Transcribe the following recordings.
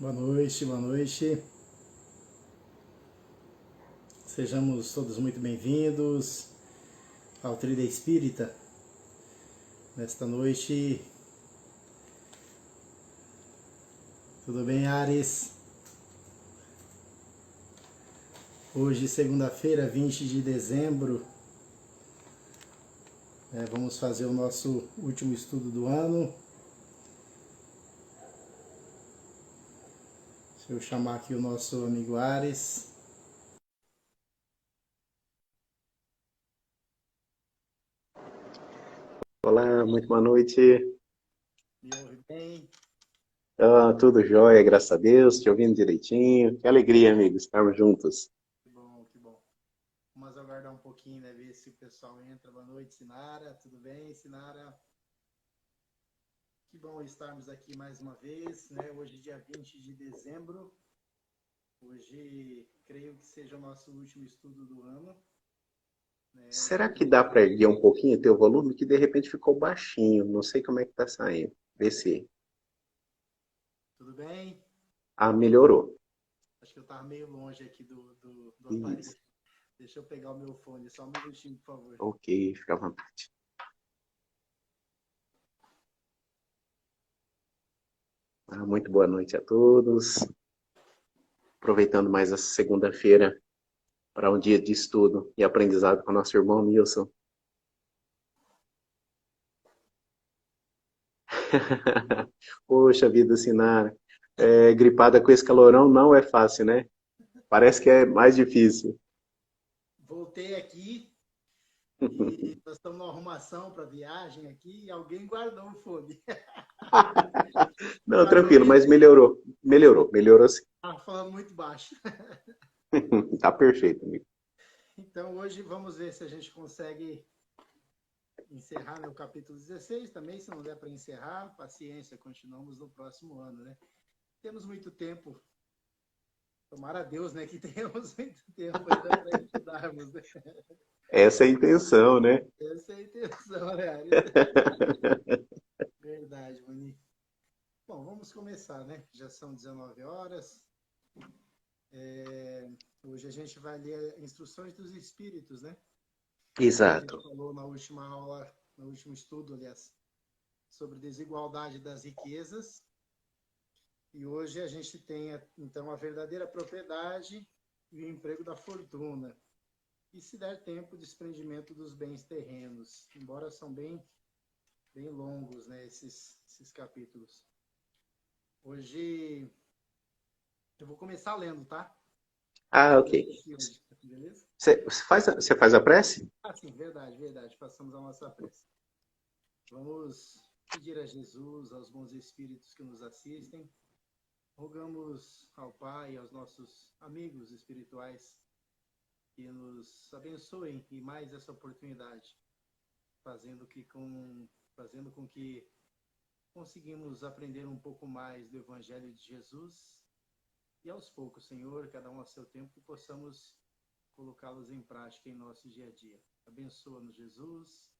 Boa noite, boa noite. Sejamos todos muito bem-vindos ao Trilha Espírita. Nesta noite, tudo bem, Ares? Hoje, segunda-feira, 20 de dezembro, vamos fazer o nosso último estudo do ano. Deixa eu chamar aqui o nosso amigo Ares. Olá, muito boa noite. Me ouve bem? Tudo jóia, graças a Deus, te ouvindo direitinho. Que alegria, amigos, estarmos juntos. Que bom, que bom. Vamos aguardar um pouquinho, né? Ver se o pessoal entra. Boa noite, Sinara. Tudo bem, Sinara? Que bom estarmos aqui mais uma vez, né? Hoje, dia 20 de dezembro. Hoje, creio que seja o nosso último estudo do ano, né? Será que dá para erguer um pouquinho o teu volume, que de repente ficou baixinho? Não sei como é que tá saindo. Vê se. Tudo bem? Melhorou. Acho que eu estava meio longe aqui do aparelho. Isso. Deixa eu pegar o meu fone, só um minutinho, por favor. Ok, fica à vontade. Muito boa noite a todos. Aproveitando mais essa segunda-feira para um dia de estudo e aprendizado com o nosso irmão Nilson. Poxa vida, Sinara. Gripada com esse calorão não é fácil, né? Parece que é mais difícil. Voltei aqui e nós estamos numa arrumação para viagem aqui e alguém guardou o fone. Não, Guardou tranquilo, mas mesmo? melhorou. Melhorou sim. Estava falando muito baixo. Tá perfeito, amigo. Então, hoje vamos ver se a gente consegue encerrar, né, o capítulo 16 também. Se não der para encerrar, paciência, continuamos no próximo ano, né? Temos muito tempo. Tomara a Deus, né, que tenhamos muito tempo ainda para estudarmos, né? Essa é a intenção, né? Essa é a intenção, né, Ares? Verdade, Mani. Bom, vamos começar, né? Já são 19 horas. Hoje a gente vai ler Instruções dos Espíritos, né? A gente Exato. falou na última aula, no último estudo, aliás, sobre desigualdade das riquezas. E hoje a gente tem, então, a verdadeira propriedade e o emprego da fortuna. E, se der tempo, o desprendimento dos bens terrenos. Embora são bem longos, né, esses capítulos. Hoje eu vou começar lendo, tá? Vou Ok. ler aqui hoje, beleza? Você faz a prece? Ah, sim, verdade, verdade. Passamos a nossa prece. Vamos pedir a Jesus, aos bons espíritos que nos assistem. Rogamos ao Pai e aos nossos amigos espirituais que nos abençoem em mais essa oportunidade, fazendo com que conseguimos aprender um pouco mais do Evangelho de Jesus e aos poucos, Senhor, cada um a seu tempo, que possamos colocá-los em prática em nosso dia a dia. Abençoa-nos, Jesus,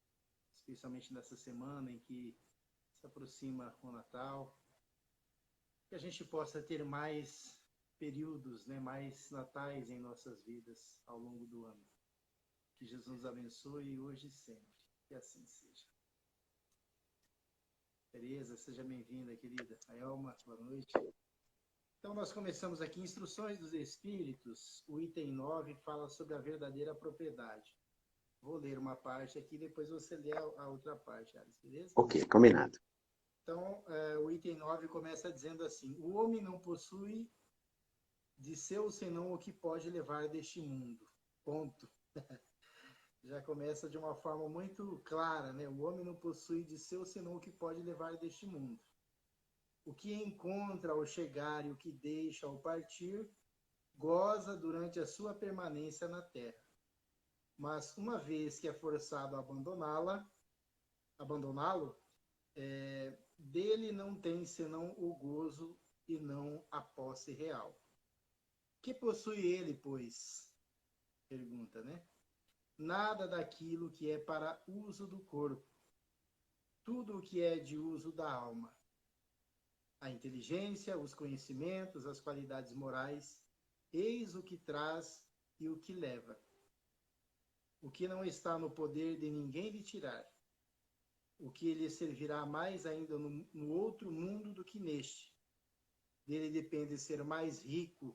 especialmente nessa semana em que se aproxima o Natal, que a gente possa ter mais períodos, né, mais natais em nossas vidas ao longo do ano. Que Jesus nos abençoe hoje e sempre. Que assim seja. Tereza, seja bem-vinda, querida. A Elma, boa noite. Então, nós começamos aqui Instruções dos Espíritos. O item 9 fala sobre a verdadeira propriedade. Vou ler uma parte aqui, depois você lê a outra parte, Alice, beleza? Ok, combinado. Então, o item 9 começa dizendo assim: o homem não possui de seu senão o que pode levar deste mundo. Ponto. Já começa de uma forma muito clara, né? O homem não possui de seu senão o que pode levar deste mundo. O que encontra ao chegar e o que deixa ao partir, goza durante a sua permanência na terra. Mas uma vez que é forçado a abandoná-lo, dele não tem senão o gozo e não a posse real. Que possui ele, pois? Pergunta, né? Nada daquilo que é para uso do corpo. Tudo o que é de uso da alma. a inteligência, os conhecimentos, as qualidades morais, eis o que traz e o que leva. O que não está no poder de ninguém lhe tirar. O que lhe servirá mais ainda no outro mundo do que neste. Dele depende ser mais rico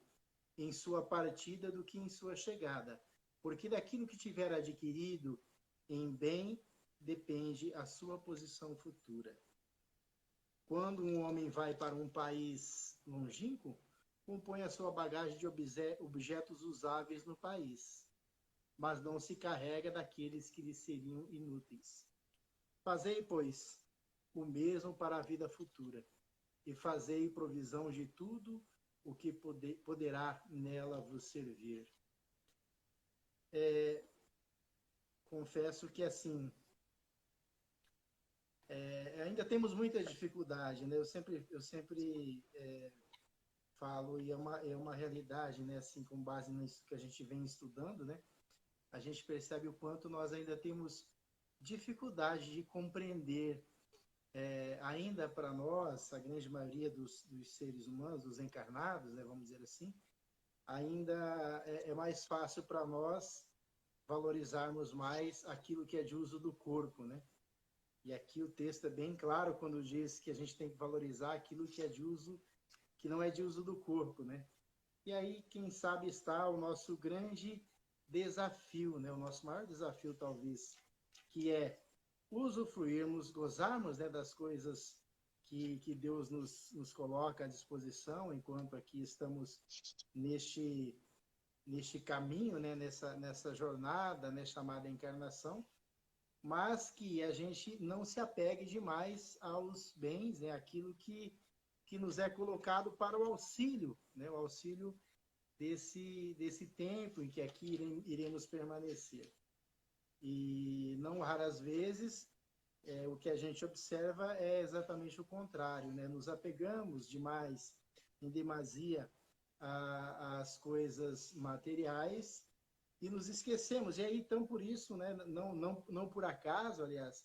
em sua partida do que em sua chegada. Porque daquilo que tiver adquirido em bem depende a sua posição futura. Quando um homem vai para um país longínquo, compõe a sua bagagem de objetos usáveis no país, mas não se carrega daqueles que lhe seriam inúteis. Fazei, pois, o mesmo para a vida futura, e fazei provisão de tudo o que poderá nela vos servir. Confesso que, assim, ainda temos muita dificuldade, né? Eu sempre falo, e é uma realidade, né? Assim, com base nisso que a gente vem estudando, né? A gente percebe o quanto nós ainda temos dificuldade de compreender, ainda para nós, a grande maioria dos seres humanos, dos encarnados, né, vamos dizer assim, ainda é mais fácil para nós valorizarmos mais aquilo que é de uso do corpo, né? E aqui o texto é bem claro quando diz que a gente tem que valorizar aquilo que é de uso, que não é de uso do corpo, né? E aí, quem sabe, está o nosso grande desafio, né? O nosso maior desafio, talvez, que é usufruirmos, gozarmos, né, das coisas que Deus nos coloca à disposição, enquanto aqui estamos neste caminho, né, nessa jornada, né, chamada encarnação, mas que a gente não se apegue demais aos bens, né, aquilo que nos é colocado para o auxílio, né, o auxílio desse tempo em que aqui iremos permanecer. E não raras vezes, o que a gente observa é exatamente o contrário, né? Nos apegamos demais, em demasia, às coisas materiais e nos esquecemos. E aí, então, por isso, né? Não por acaso, aliás,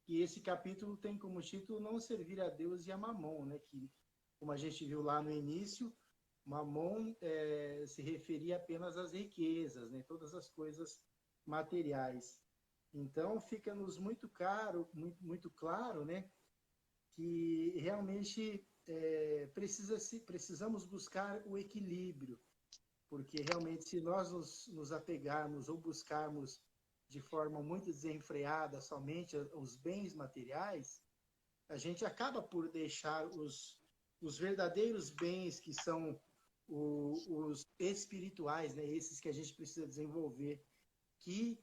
que esse capítulo tem como título Não Servir a Deus e a Mamon, né? Que, como a gente viu lá no início, Mamon se referia apenas às riquezas, né? Todas as coisas materiais. Então, fica-nos muito claro, né, que realmente precisamos buscar o equilíbrio, porque realmente se nós nos apegarmos ou buscarmos de forma muito desenfreada somente os bens materiais, a gente acaba por deixar os verdadeiros bens que são os espirituais, né, esses que a gente precisa desenvolver, que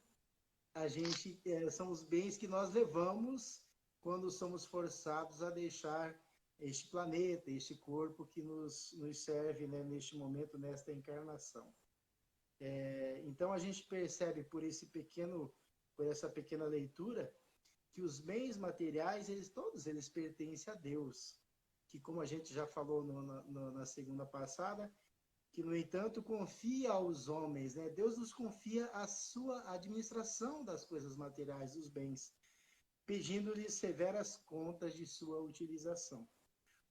são os bens que nós levamos quando somos forçados a deixar este planeta, este corpo que nos serve, né, neste momento, nesta encarnação. Então a gente percebe por essa pequena leitura que os bens materiais, todos eles pertencem a Deus, que, como a gente já falou na segunda passada, que, no entanto, confia aos homens, né? Deus nos confia a sua administração das coisas materiais, dos bens, pedindo-lhes severas contas de sua utilização.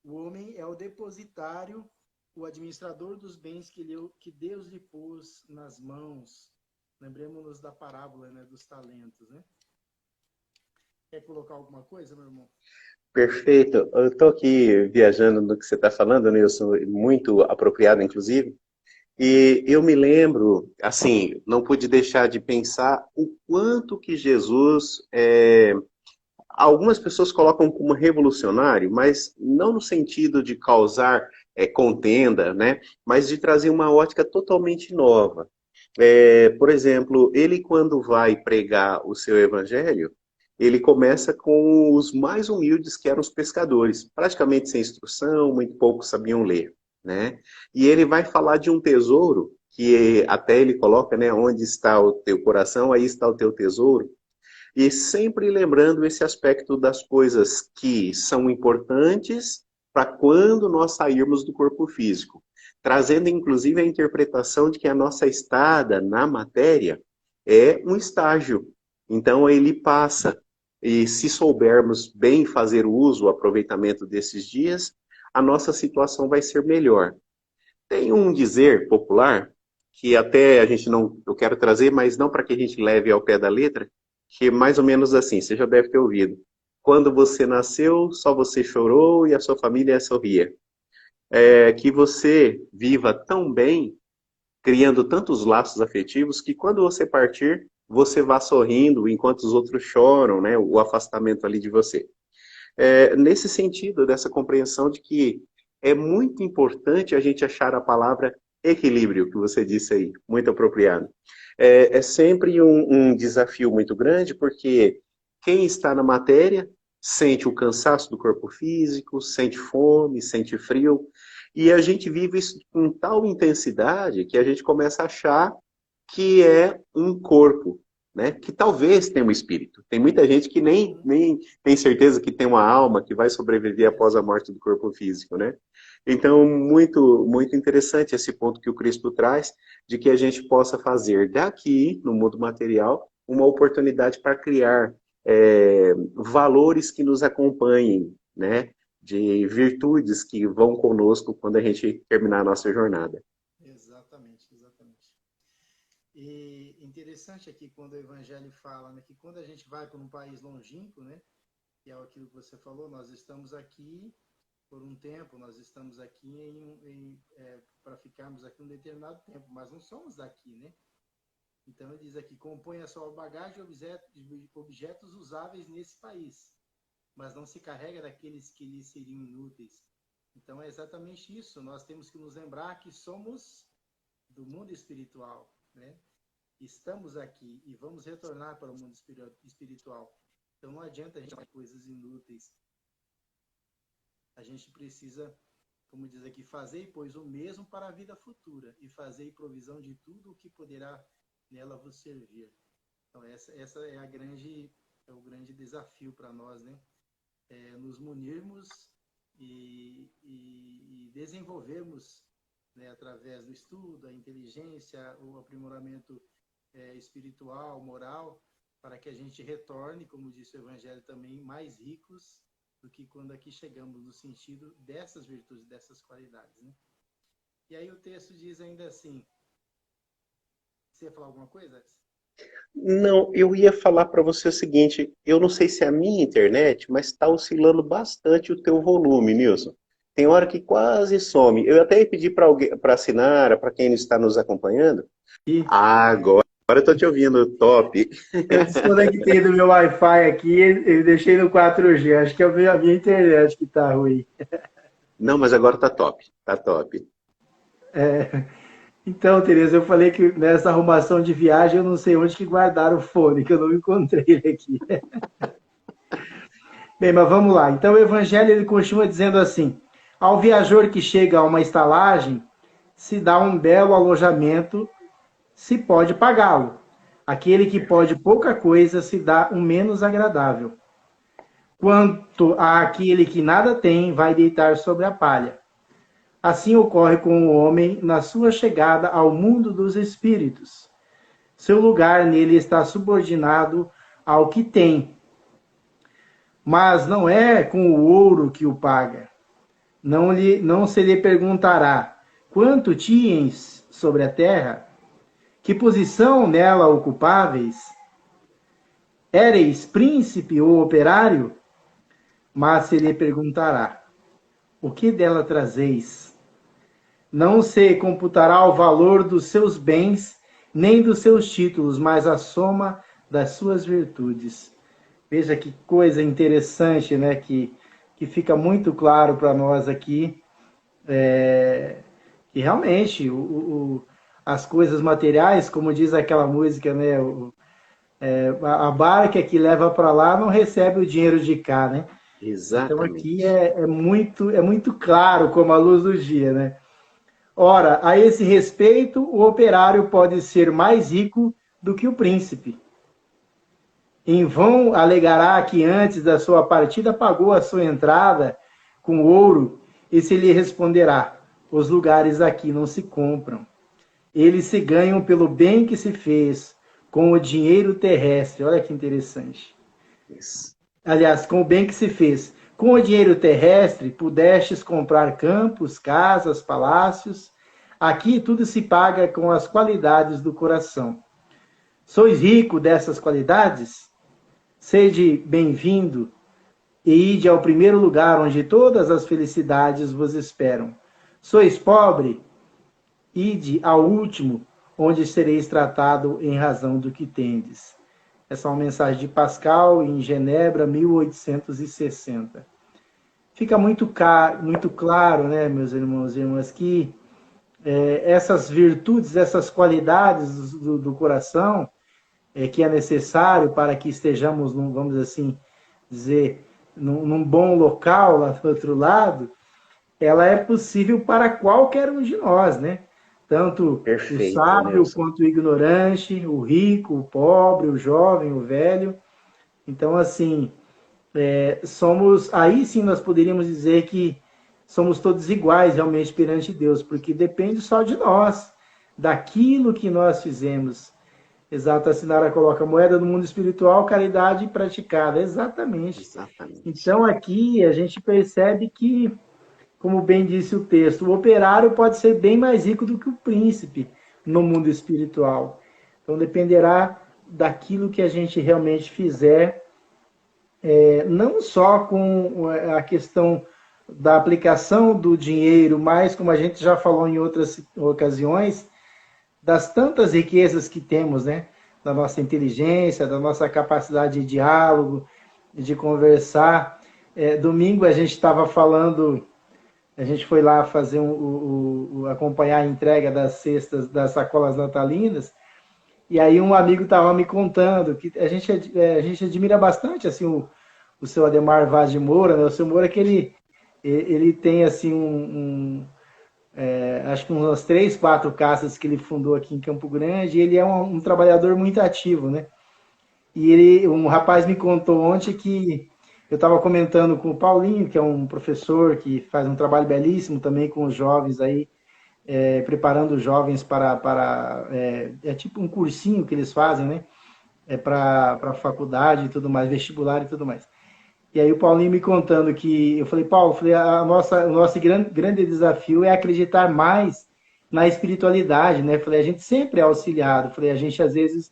O homem é o depositário, o administrador dos bens que Deus lhe pôs nas mãos. Lembremos-nos da parábola, né, dos talentos, né? Quer colocar alguma coisa, meu irmão? Perfeito. Eu estou aqui viajando no que você está falando, Nilson, muito apropriado, inclusive. E eu me lembro, assim, não pude deixar de pensar o quanto que Jesus, algumas pessoas colocam como revolucionário, mas não no sentido de causar contenda, né? Mas de trazer uma ótica totalmente nova. Por exemplo, ele quando vai pregar o seu evangelho, ele começa com os mais humildes, que eram os pescadores, praticamente sem instrução, muito poucos sabiam ler, né? E ele vai falar de um tesouro, que até ele coloca, né, onde está o teu coração, aí está o teu tesouro, e sempre lembrando esse aspecto das coisas que são importantes para quando nós sairmos do corpo físico, trazendo inclusive a interpretação de que a nossa estada na matéria é um estágio. Então ele passa, e se soubermos bem fazer o uso, o aproveitamento desses dias, a nossa situação vai ser melhor. Tem um dizer popular, que até a gente não, eu quero trazer, mas não para que a gente leve ao pé da letra, que é mais ou menos assim, você já deve ter ouvido. Quando você nasceu, só você chorou e a sua família sorria. Que você viva tão bem, criando tantos laços afetivos, que quando você partir, você vá sorrindo enquanto os outros choram, né? O afastamento ali de você. Nesse sentido, dessa compreensão de que é muito importante a gente achar a palavra equilíbrio, que você disse aí, muito apropriado. É sempre um desafio muito grande, porque quem está na matéria sente o cansaço do corpo físico, sente fome, sente frio, e a gente vive isso com tal intensidade que a gente começa a achar que é um corpo, né? Que talvez tenha um espírito. Tem muita gente que nem tem certeza que tem uma alma que vai sobreviver após a morte do corpo físico, né? Então, muito interessante esse ponto que o Cristo traz, de que a gente possa fazer daqui, no mundo material, uma oportunidade para criar valores que nos acompanhem, né? De virtudes que vão conosco quando a gente terminar a nossa jornada. Exatamente, exatamente. E interessante aqui quando o Evangelho fala, né, que quando a gente vai para um país longínquo, né, que é aquilo que você falou, nós estamos aqui por um tempo, nós estamos aqui para ficarmos aqui um determinado tempo, mas não somos daqui, né? Então ele diz aqui, compõe a sua bagagem de objetos usáveis nesse país, mas não se carrega daqueles que lhe seriam inúteis. Então é exatamente isso, nós temos que nos lembrar que somos do mundo espiritual, né? Estamos aqui e vamos retornar para o mundo espiritual. Então não adianta a gente fazer coisas inúteis. A gente precisa, como diz aqui, fazer, pois, o mesmo para a vida futura, e fazer provisão de tudo o que poderá nela vos servir. Então essa é o grande desafio para nós, né? Nos munirmos e desenvolvermos, né, através do estudo, a inteligência, o aprimoramento espiritual, moral, para que a gente retorne, como disse o Evangelho também, mais ricos do que quando aqui chegamos, no sentido dessas virtudes, dessas qualidades, né? E aí o texto diz ainda assim, você ia falar alguma coisa? Não, eu ia falar para você o seguinte, eu não sei se é a minha internet, mas está oscilando bastante o teu volume, Nilson. Tem hora que quase some. Eu até ia pedir para alguém, para assinar, para quem está nos acompanhando. Agora eu estou te ouvindo, top. Eu desconectei do meu Wi-Fi aqui, eu deixei no 4G. Acho que é a minha internet que está ruim. Não, mas agora tá top, tá top. Então, Tereza, eu falei que nessa arrumação de viagem eu não sei onde que guardaram o fone, que eu não encontrei ele aqui. Bem, mas vamos lá. Então o Evangelho ele continua dizendo assim: ao viajor que chega a uma estalagem, se dá um belo alojamento, se pode pagá-lo. Aquele que pode pouca coisa, se dá um menos agradável. Quanto àquele que nada tem, vai deitar sobre a palha. Assim ocorre com o homem na sua chegada ao mundo dos espíritos. Seu lugar nele está subordinado ao que tem. Mas não é com o ouro que o paga. Não se lhe perguntará: quanto tens sobre a terra? Que posição nela ocupáveis? Éreis príncipe ou operário? Mas se lhe perguntará: o que dela trazeis? Não se computará o valor dos seus bens, nem dos seus títulos, mas a soma das suas virtudes. Veja que coisa interessante, né? Que fica muito claro para nós aqui, que realmente as coisas materiais, como diz aquela música, né? A barca que leva para lá não recebe o dinheiro de cá, né? Exatamente. Então aqui é muito claro como a luz do dia, né? Ora, a esse respeito, o operário pode ser mais rico do que o príncipe. Em vão alegará que antes da sua partida pagou a sua entrada com ouro, e se lhe responderá: os lugares aqui não se compram. Eles se ganham pelo bem que se fez com o dinheiro terrestre. Olha que interessante. Isso. Aliás, com o bem que se fez. Com o dinheiro terrestre, pudestes comprar campos, casas, palácios. Aqui tudo se paga com as qualidades do coração. Sois rico dessas qualidades? Sede bem-vindo e ide ao primeiro lugar onde todas as felicidades vos esperam. Sois pobre? Ide ao último, onde sereis tratado em razão do que tendes. Essa é uma mensagem de Pascal, em Genebra, 1860. Fica muito claro, né, meus irmãos e irmãs, que essas virtudes, essas qualidades do coração, que é necessário para que estejamos, vamos assim dizer, num bom local lá do outro lado, ela é possível para qualquer um de nós, né? Tanto Perfeito, o sábio Nelson. quanto o ignorante, o rico, o pobre, o jovem, o velho. Então, assim, aí sim nós poderíamos dizer que somos todos iguais realmente perante Deus, porque depende só de nós, daquilo que nós fizemos. Exato, a Sinara coloca moeda no mundo espiritual, caridade praticada. Exatamente. Exatamente. Então aqui a gente percebe que, como bem disse o texto, o operário pode ser bem mais rico do que o príncipe no mundo espiritual. Então dependerá daquilo que a gente realmente fizer, não só com a questão da aplicação do dinheiro, mas como a gente já falou em outras ocasiões, das tantas riquezas que temos, né? Da nossa inteligência, da nossa capacidade de diálogo, de conversar. Domingo a gente estava falando, a gente foi lá fazer acompanhar a entrega das cestas, das sacolas natalinas, e aí um amigo estava me contando que a gente admira bastante assim o seu Ademar Vaz de Moura, né? O seu Moura que ele tem assim acho que umas 3, 4 casas que ele fundou aqui em Campo Grande, e ele é um trabalhador muito ativo, né? E um rapaz me contou ontem que eu estava comentando com o Paulinho, que é um professor que faz um trabalho belíssimo também com os jovens aí, preparando os jovens para tipo um cursinho que eles fazem, né? Para faculdade e tudo mais, vestibular e tudo mais. E aí o Paulinho me contando que, eu falei, Paulo, o nosso grande desafio é acreditar mais na espiritualidade, né? Falei, a gente sempre é auxiliado. Falei, a gente às vezes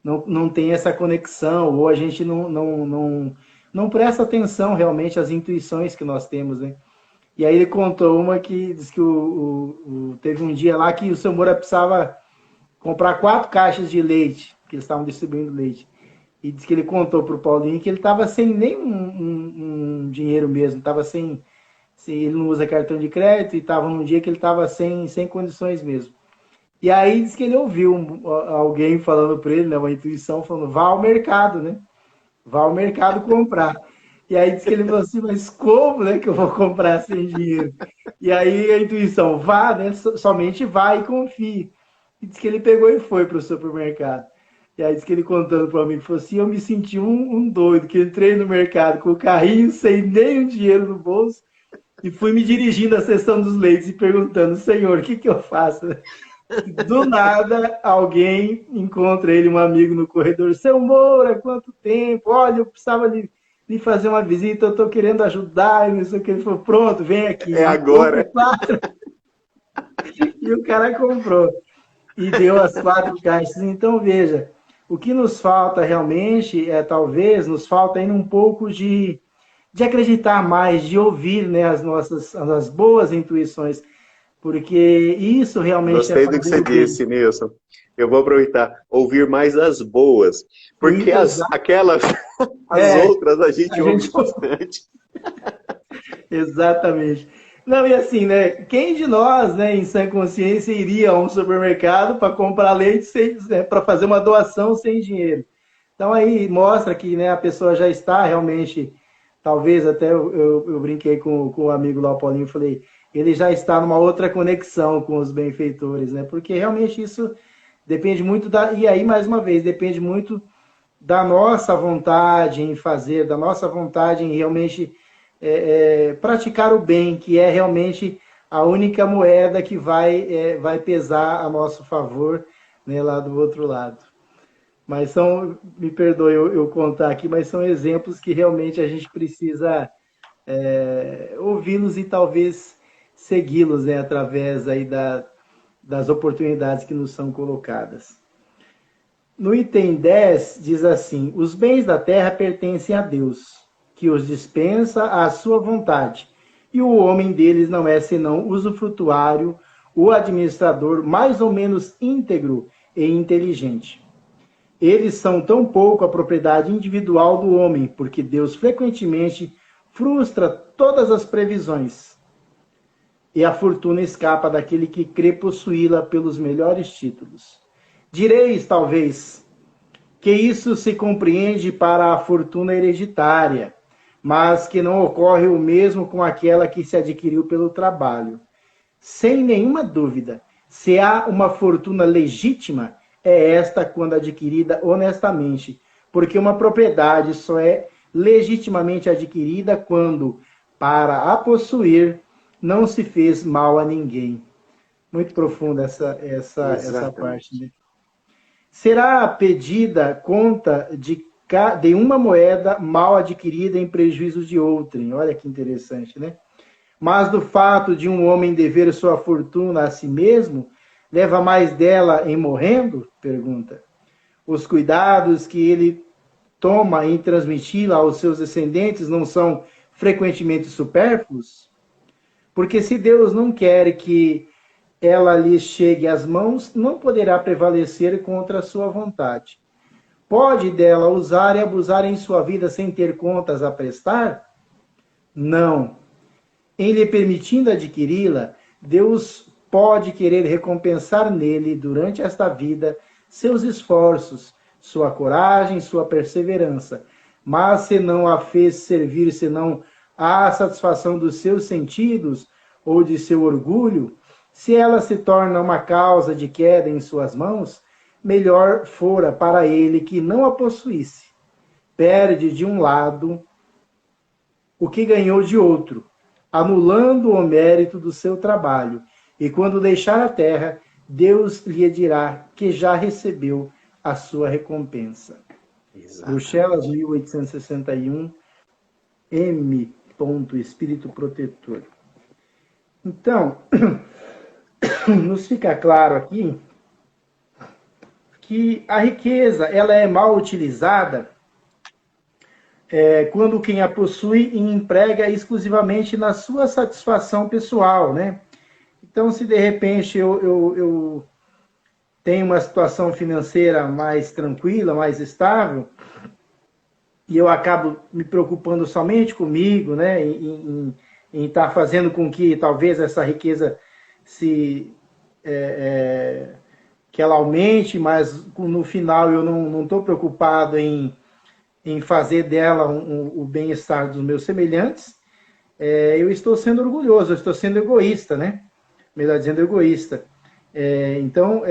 não tem essa conexão, ou a gente não presta atenção realmente às intuições que nós temos, né? E aí ele contou uma que diz que teve um dia lá que o seu Moura precisava comprar 4 caixas de leite, que eles estavam distribuindo leite. E disse que ele contou para o Paulinho que ele estava sem nem um dinheiro mesmo, estava ele não usa cartão de crédito e estava num dia que ele estava sem condições mesmo. E aí disse que ele ouviu alguém falando para ele, né, uma intuição, falando, vá ao mercado, né? Vá ao mercado comprar. E aí disse que ele falou assim, mas como, né, que eu vou comprar sem dinheiro? E aí a intuição, vá, né? Somente vá e confie. E disse que ele pegou e foi para o supermercado. E aí disse que ele contando para mim, falou assim, eu me senti um doido, que entrei no mercado com o carrinho sem nenhum dinheiro no bolso e fui me dirigindo à seção dos leites e perguntando, Senhor, o que eu faço? Do nada, alguém encontra ele, um amigo no corredor, seu Moura, quanto tempo? Olha, eu precisava lhe fazer uma visita, eu estou querendo ajudar, e não sei o que. Ele falou, pronto, vem aqui. É agora. E o cara comprou. E deu as 4 caixas. Então, veja, o que nos falta realmente talvez, nos falta ainda um pouco de acreditar mais, de ouvir, né, as boas intuições, porque isso realmente Gostei do que você disse, Nilson. Eu vou aproveitar, ouvir mais as boas, porque aquelas, outras a gente ouve bastante. Exatamente. Não, e assim, né? Quem de nós, né, em sã consciência, iria a um supermercado para comprar leite para fazer uma doação sem dinheiro? Então aí mostra que, né, a pessoa já está realmente, talvez até eu brinquei com o amigo lá, o Paulinho, falei, ele já está numa outra conexão com os benfeitores, né? Porque realmente isso depende muito e aí, mais uma vez, depende muito da nossa vontade em fazer, da nossa vontade em realmente praticar o bem, que é realmente a única moeda que vai pesar a nosso favor, né, lá do outro lado. Mas me perdoe eu contar aqui, mas são exemplos que realmente a gente precisa ouvi-los e talvez segui-los, né, através aí das oportunidades que nos são colocadas. No item 10 diz assim: os bens da terra pertencem a Deus, que os dispensa à sua vontade, e o homem deles não é senão usufrutuário, o administrador mais ou menos íntegro e inteligente. Eles são tão pouco a propriedade individual do homem, porque Deus frequentemente frustra todas as previsões, e a fortuna escapa daquele que crê possuí-la pelos melhores títulos. Direis, talvez, que isso se compreende para a fortuna hereditária, mas que não ocorre o mesmo com aquela que se adquiriu pelo trabalho. Sem nenhuma dúvida, se há uma fortuna legítima, é esta quando adquirida honestamente, porque uma propriedade só é legitimamente adquirida quando, para a possuir, não se fez mal a ninguém. Muito profunda essa parte, né? Será pedida conta de uma moeda mal adquirida em prejuízo de outrem. Olha que interessante, né? Mas do fato de um homem dever sua fortuna a si mesmo, leva mais dela em morrendo? Pergunta. Os cuidados que ele toma em transmiti-la aos seus descendentes não são frequentemente supérfluos? Porque se Deus não quer que ela lhe chegue às mãos, não poderá prevalecer contra a sua vontade. Pode dela usar e abusar em sua vida sem ter contas a prestar? Não. Em lhe permitindo adquiri-la, Deus pode querer recompensar nele, durante esta vida, seus esforços, sua coragem, sua perseverança. Mas se não a fez servir senão à satisfação dos seus sentidos ou de seu orgulho, se ela se torna uma causa de queda em suas mãos, melhor fora para ele que não a possuísse. Perde de um lado o que ganhou de outro, anulando o mérito do seu trabalho. E quando deixar a terra, Deus lhe dirá que já recebeu a sua recompensa. Bruxelas, 1861, M. Espírito Protetor. Então, nos fica claro aqui que a riqueza ela é mal utilizada quando quem a possui e emprega exclusivamente na sua satisfação pessoal, né? Então, se de repente eu tenho uma situação financeira mais tranquila, mais estável, e eu acabo me preocupando somente comigo, né? Em estar fazendo com que talvez essa riqueza que ela aumente, mas no final eu não estou preocupado em fazer dela o bem-estar dos meus semelhantes, eu estou sendo orgulhoso, eu estou sendo egoísta, né? Melhor dizendo, egoísta. Então,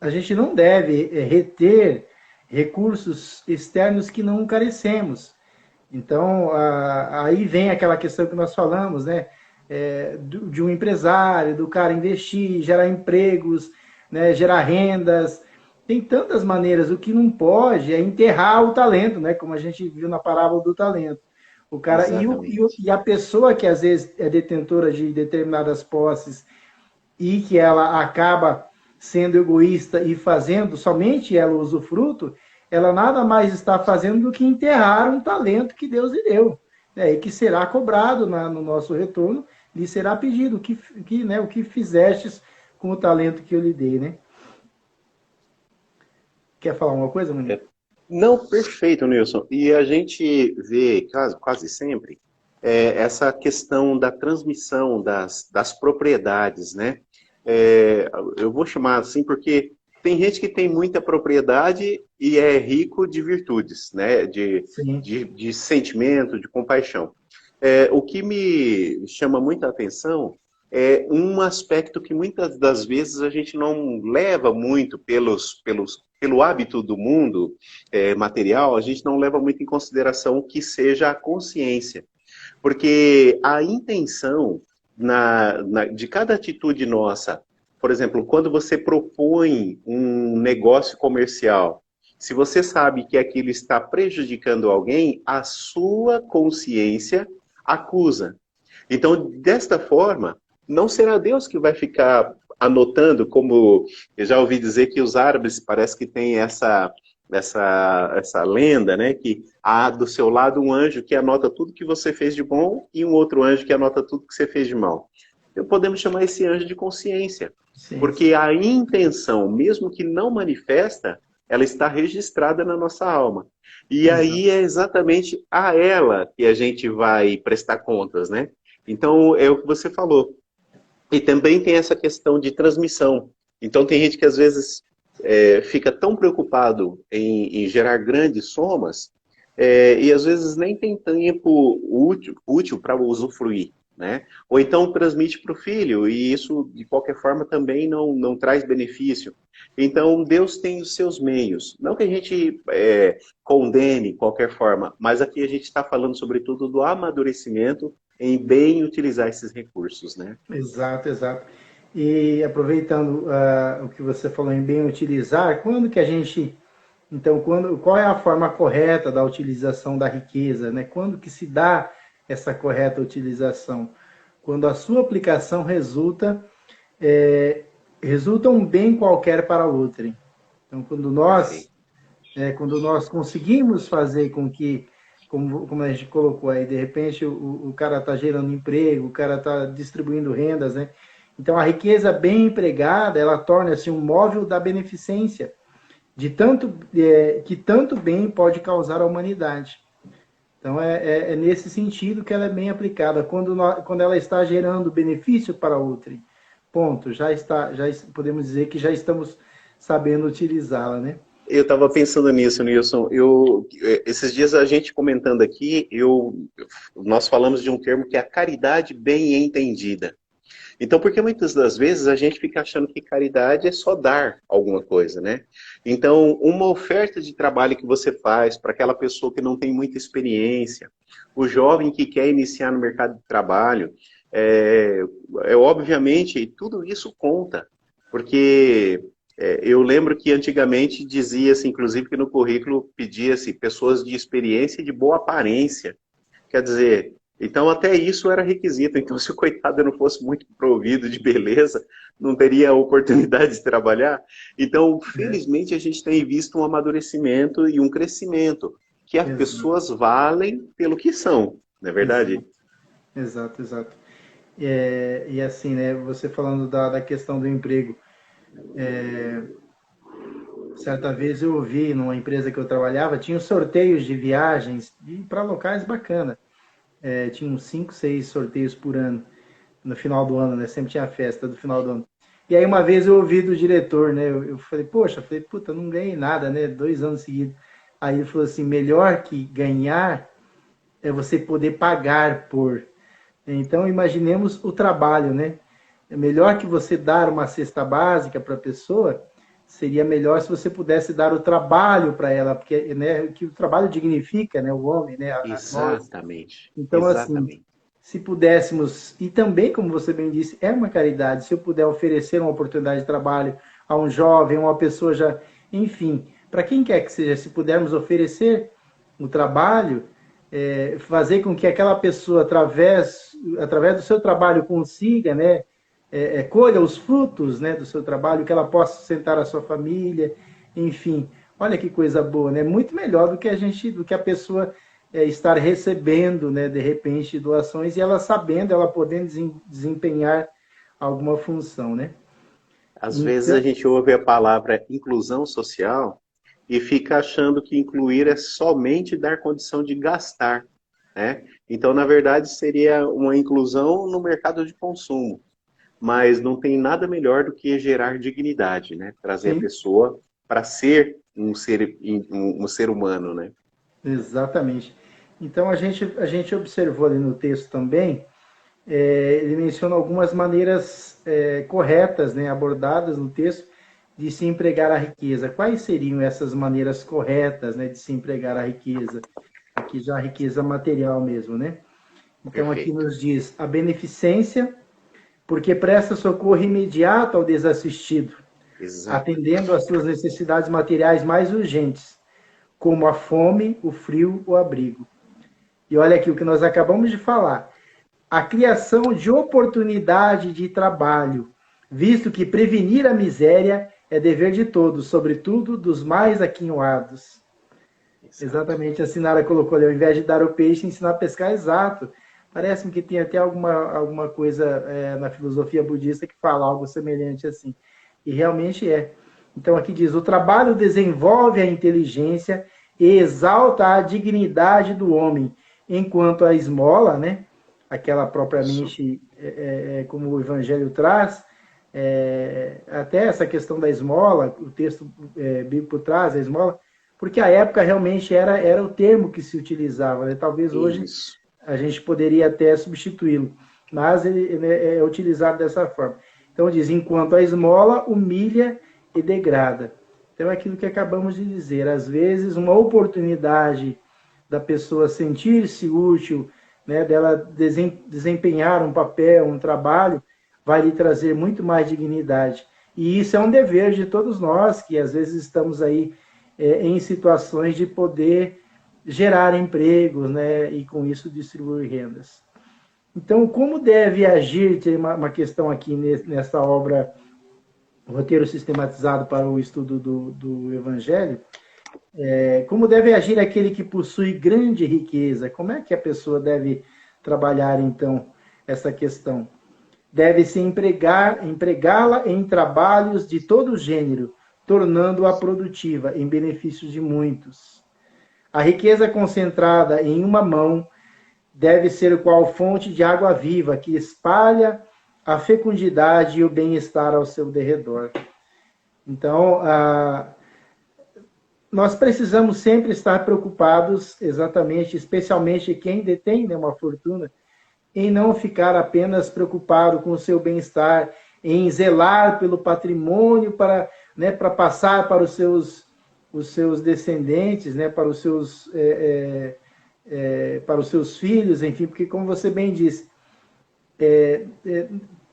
a gente não deve reter recursos externos que não carecemos. Então, aí vem aquela questão que nós falamos, né? De um empresário, do cara investir, gerar empregos, né? Gerar rendas. Tem tantas maneiras. O que não pode é enterrar o talento, né? Como a gente viu na parábola do talento. O cara e a pessoa que às vezes é detentora de determinadas posses e que ela acaba sendo egoísta e fazendo somente ela o usufruto, ela nada mais está fazendo do que enterrar um talento que Deus lhe deu, né? E que será cobrado no nosso retorno, lhe será pedido o que fizestes com o talento que eu lhe dei, né? Quer falar uma coisa, Maninho? Não, perfeito, Nilson. E a gente vê quase sempre essa questão da transmissão das propriedades, né? Eu vou chamar assim porque tem gente que tem muita propriedade e é rico de virtudes, né? De sentimento, de compaixão. O que me chama muita atenção é um aspecto que muitas das vezes a gente não leva muito pelo hábito do mundo material, a gente não leva muito em consideração que seja a consciência. Porque a intenção de cada atitude nossa, por exemplo, quando você propõe um negócio comercial, se você sabe que aquilo está prejudicando alguém, a sua consciência acusa. Então, desta forma, não será Deus que vai ficar anotando, como eu já ouvi dizer que os árabes parece que tem essa lenda, né? Que há do seu lado um anjo que anota tudo que você fez de bom e um outro anjo que anota tudo que você fez de mal. Então, podemos chamar esse anjo de consciência. Sim, Porque a intenção, mesmo que não manifesta, ela está registrada na nossa alma. E exato. aí é exatamente a ela que a gente vai prestar contas, né? Então, é o que você falou. E também tem essa questão de transmissão. Então, tem gente que às vezes fica tão preocupado em gerar grandes somas e às vezes nem tem tempo útil para usufruir, né? Ou então transmite para o filho e isso, de qualquer forma, também não traz benefício. Então, Deus tem os seus meios. Não que a gente condene de qualquer forma, mas aqui a gente está falando, sobretudo, do amadurecimento em bem utilizar esses recursos, né? Exato, exato. E aproveitando o que você falou em bem utilizar, quando que a gente, então, qual é a forma correta da utilização da riqueza, né? Quando que se dá essa correta utilização? Quando a sua aplicação resulta um bem qualquer para outrem. Então, quando nós conseguimos fazer com que, como a gente colocou aí, de repente o cara está gerando emprego, o cara está distribuindo rendas, né? Então, a riqueza bem empregada, ela torna-se um móvel da beneficência, que tanto bem pode causar à humanidade. Então, é nesse sentido que ela é bem aplicada, quando ela está gerando benefício para outrem. Ponto, podemos dizer que já estamos sabendo utilizá-la, né? Eu estava pensando nisso, Nilson. Esses dias a gente comentando aqui, nós falamos de um termo que é a caridade bem entendida. Então, porque muitas das vezes a gente fica achando que caridade é só dar alguma coisa, né? Então, uma oferta de trabalho que você faz para aquela pessoa que não tem muita experiência, o jovem que quer iniciar no mercado de trabalho, obviamente, tudo isso conta. Porque eu lembro que antigamente dizia-se, inclusive, que no currículo pedia-se pessoas de experiência e de boa aparência. Quer dizer, então até isso era requisito. Então, se o coitado não fosse muito provido de beleza, não teria a oportunidade de trabalhar. Então, felizmente, a gente tem visto um amadurecimento e um crescimento, que as pessoas valem pelo que são, não é verdade? Exato, exato. E assim, né, você falando da questão do emprego, certa vez eu ouvi numa empresa que eu trabalhava, tinha sorteios de viagens para locais bacanas. Tinha uns 5, 6 sorteios por ano, no final do ano, né? Sempre tinha a festa do final do ano. E aí uma vez eu ouvi do diretor, né? Eu falei, puta, não ganhei nada, né? 2 anos seguidos. Aí ele falou assim, melhor que ganhar é você poder pagar por. Então imaginemos o trabalho, né? É melhor que você dar uma cesta básica para a pessoa, seria melhor se você pudesse dar o trabalho para ela, porque, né, que o trabalho dignifica, né, o homem, né, Exatamente. nós. Então, Exatamente. assim, se pudéssemos, e também, como você bem disse, é uma caridade, se eu puder oferecer uma oportunidade de trabalho a um jovem, uma pessoa já, enfim, para quem quer que seja, se pudermos oferecer o trabalho, fazer com que aquela pessoa, através do seu trabalho, consiga, né, colha os frutos, né, do seu trabalho, que ela possa sustentar a sua família, enfim. Olha que coisa boa, né? Muito melhor do que a pessoa estar recebendo, né, de repente, doações e ela sabendo, ela podendo desempenhar alguma função, né? Às vezes Então, a gente ouve a palavra inclusão social e fica achando que incluir é somente dar condição de gastar, né? Então, na verdade, seria uma inclusão no mercado de consumo. Mas não tem nada melhor do que gerar dignidade, né? Trazer a sim, pessoa para ser um ser humano, né? exatamente. Então, a gente observou ali no texto também, ele menciona algumas maneiras corretas, né, abordadas no texto, de se empregar a riqueza. Quais seriam essas maneiras corretas, né, de se empregar a riqueza? Aqui já a riqueza material mesmo, né? Então, aqui Perfeito. nos diz a beneficência, porque presta socorro imediato ao desassistido, Exato. atendendo às suas necessidades materiais mais urgentes, como a fome, o frio, o abrigo. E olha aqui o que nós acabamos de falar. A criação de oportunidade de trabalho, visto que prevenir a miséria é dever de todos, sobretudo dos mais aquinhoados. Exatamente, a Sinara colocou ali, ao invés de dar o peixe, ensinar a pescar, exato. Parece-me que tem até alguma coisa na filosofia budista que fala algo semelhante assim. E realmente é. Então aqui diz, o trabalho desenvolve a inteligência e exalta a dignidade do homem, enquanto a esmola, né, aquela propriamente, como o Evangelho traz, até essa questão da esmola, o texto bíblico traz a esmola, porque a época realmente era o termo que se utilizava, né? Talvez hoje a gente poderia até substituí-lo, mas ele é utilizado dessa forma. Então diz, enquanto a esmola humilha e degrada. Então é aquilo que acabamos de dizer, às vezes uma oportunidade da pessoa sentir-se útil, né, dela desempenhar um papel, um trabalho, vai lhe trazer muito mais dignidade. E isso é um dever de todos nós, que às vezes estamos aí em situações de poder gerar empregos, né, e com isso distribuir rendas. Então, como deve agir, tem uma questão aqui nessa obra, Roteiro Sistematizado para o Estudo do Evangelho, como deve agir aquele que possui grande riqueza? Como é que a pessoa deve trabalhar, então, essa questão? Deve-se empregá-la em trabalhos de todo gênero, tornando-a produtiva, em benefício de muitos. A riqueza concentrada em uma mão deve ser qual fonte de água viva, que espalha a fecundidade e o bem-estar ao seu derredor. Então, nós precisamos sempre estar preocupados, exatamente, especialmente quem detém, né, uma fortuna, em não ficar apenas preocupado com o seu bem-estar, em zelar pelo patrimônio para passar para os seus descendentes, né, para os seus filhos, enfim, porque como você bem disse,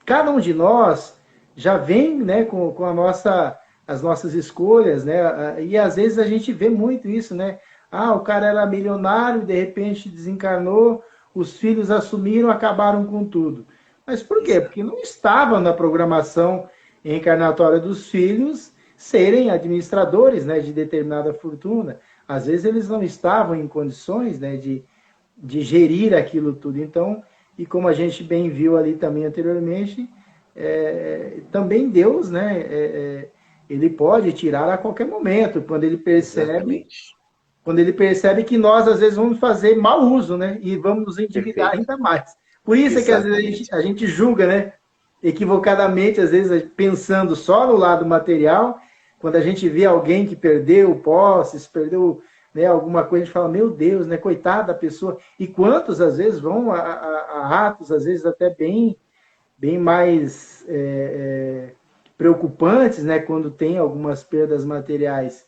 cada um de nós já vem, né, com as nossas escolhas, né, e às vezes a gente vê muito isso, né, o cara era milionário, de repente desencarnou, os filhos assumiram, acabaram com tudo. Mas por quê? Porque não estava na programação reencarnatória dos filhos serem administradores, né, de determinada fortuna. Às vezes eles não estavam em condições, né, de gerir aquilo tudo. Então, e como a gente bem viu ali também anteriormente, também Deus, né, ele pode tirar a qualquer momento, quando ele percebe... Exatamente. Quando ele percebe que nós, às vezes, vamos fazer mau uso, né? E vamos nos endividar ainda mais. Por isso é que, às vezes, a gente julga, né? Equivocadamente, às vezes, pensando só no lado material, quando a gente vê alguém que perdeu posses, perdeu, né, alguma coisa, a gente fala, meu Deus, né? Coitada da pessoa. E quantos, às vezes, vão a atos, às vezes, até bem mais preocupantes, né? Quando tem algumas perdas materiais.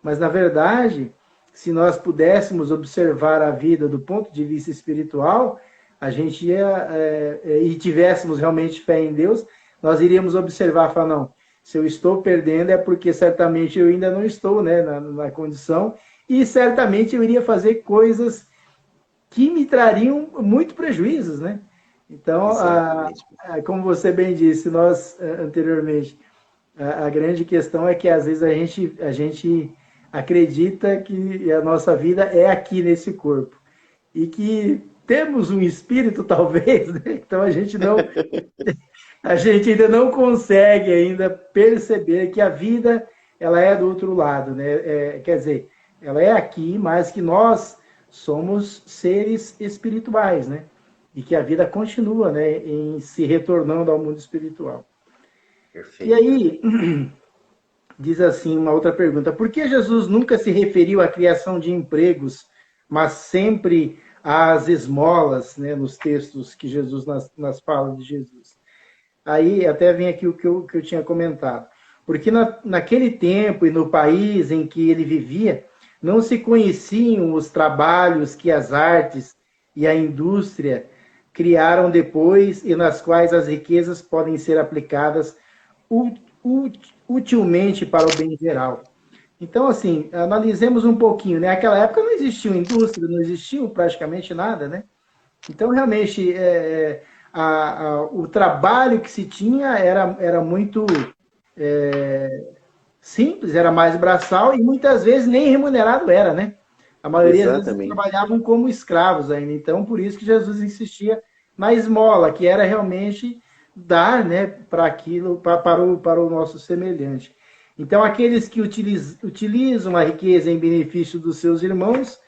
Mas, na verdade... se nós pudéssemos observar a vida do ponto de vista espiritual, a gente e tivéssemos realmente fé em Deus, nós iríamos observar, falar, não, se eu estou perdendo é porque certamente eu ainda não estou, né, na condição, e certamente eu iria fazer coisas que me trariam muito prejuízos, né? Então, como você bem disse, nós anteriormente, a grande questão é que às vezes a gente acredita que a nossa vida é aqui nesse corpo. E que temos um espírito, talvez, né? Então a gente ainda não consegue ainda perceber que a vida ela é do outro lado, né? Quer dizer, ela é aqui, mas que nós somos seres espirituais, né? E que a vida continua, né, em se retornando ao mundo espiritual. Perfeito. E aí... diz assim, uma outra pergunta. Por que Jesus nunca se referiu à criação de empregos, mas sempre às esmolas, né, nos textos que Jesus, nas falas de Jesus? Aí até vem aqui o que eu tinha comentado. Porque naquele tempo e no país em que ele vivia, não se conheciam os trabalhos que as artes e a indústria criaram depois e nas quais as riquezas podem ser aplicadas utilmente para o bem geral. Então, assim, analisemos um pouquinho, né? Naquela época não existia indústria, não existia praticamente nada, né? Então, realmente, o trabalho que se tinha era muito simples, era mais braçal e muitas vezes nem remunerado era, né? A maioria das vezes Exatamente. trabalhavam como escravos ainda. Então, por isso que Jesus insistia na esmola, que era realmente dar, né, para aquilo, para o nosso semelhante. Então, aqueles que utilizam a riqueza em benefício dos seus irmãos,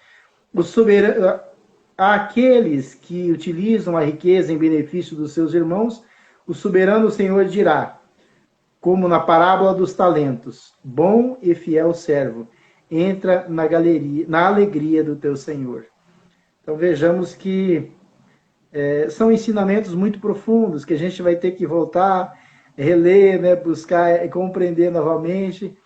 o soberano, aqueles que utilizam a riqueza em benefício dos seus irmãos, o soberano Senhor dirá: como na parábola dos talentos, bom e fiel servo, entra na galeria, na alegria do teu Senhor. Então vejamos que são ensinamentos muito profundos que a gente vai ter que voltar, reler, né, buscar e compreender novamente,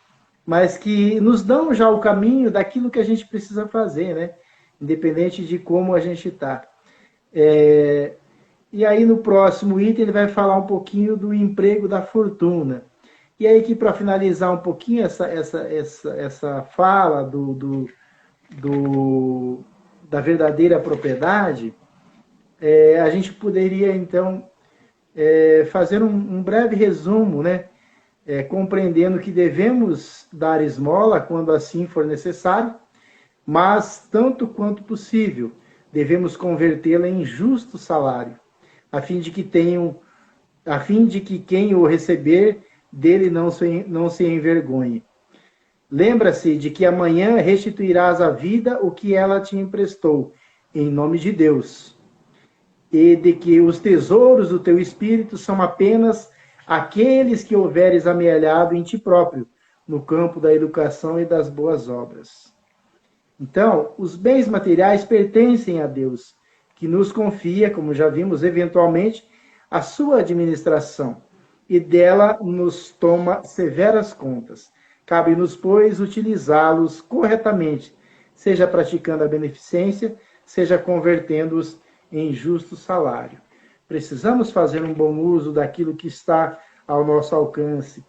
mas que nos dão já o caminho daquilo que a gente precisa fazer, né? Independente de como a gente está. E aí no próximo item ele vai falar um pouquinho do emprego da fortuna. E aí que para finalizar um pouquinho essa fala do, da verdadeira propriedade, a gente poderia então fazer um breve resumo, né? Compreendendo que devemos dar esmola quando assim for necessário, mas tanto quanto possível devemos convertê-la em justo salário, a fim de que tenham, a fim de que quem o receber dele não se envergonhe. Lembra-se de que amanhã restituirás à vida o que ela te emprestou, em nome de Deus, e de que os tesouros do teu espírito são apenas aqueles que houveres amealhado em ti próprio, no campo da educação e das boas obras. Então, os bens materiais pertencem a Deus, que nos confia, como já vimos, eventualmente, a sua administração, e dela nos toma severas contas. Cabe-nos, pois, utilizá-los corretamente, seja praticando a beneficência, seja convertendo-os em justo salário. Precisamos fazer um bom uso daquilo que está ao nosso alcance.